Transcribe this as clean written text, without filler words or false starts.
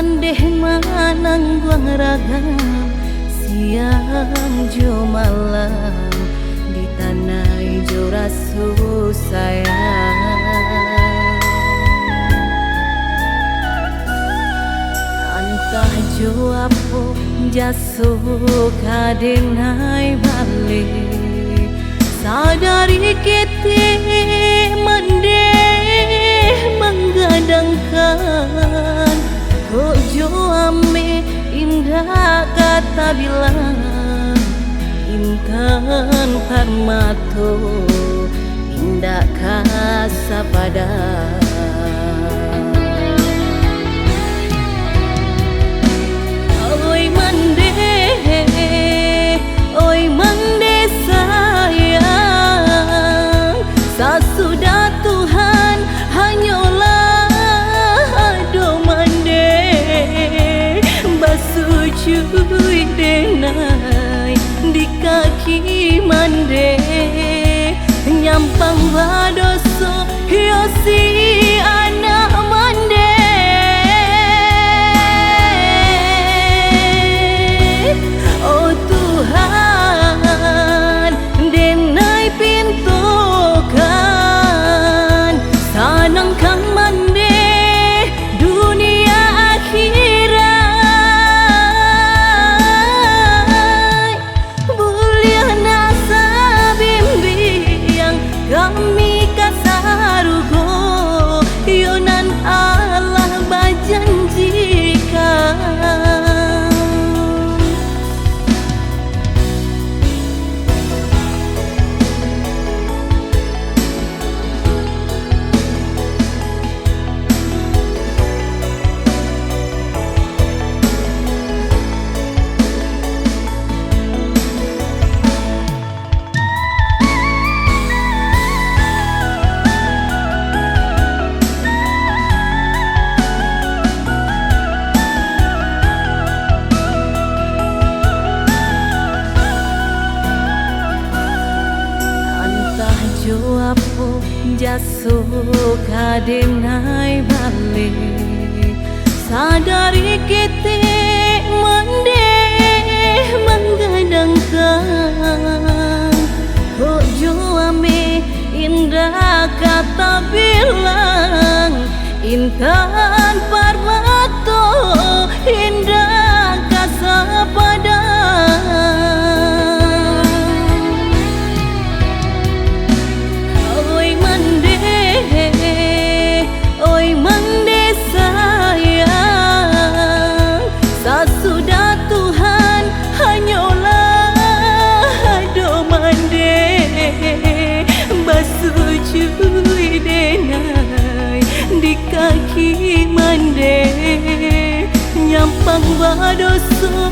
mandeh manang guang ragam siang jo malam di tanah hijau rasu sayang. Antah jo apo jaso kadenai balik sadari kete mandeh menggadangkan kok jo ame indah kata bilang intan parmato indah kasa pada oi mande sayang sasudah Tuhan hanyalah do mande basujui denai di kaki mande nyampang badoso hiosi anak mande. Oh Tuhan denai pintukan sanang kang mande dunia akhirat bulia nasa bimbing kami kasarugo yonan Allah bajanjikan. Jo apo jaso kadenai balik sadari kete mandeh menggadangkan kok jo ame indah kata bilang intan parmato indah kasa pada. Oi mande sayang sasudah Tuhan hanyalah do mande basujui denai di kaki mande nyampang badoso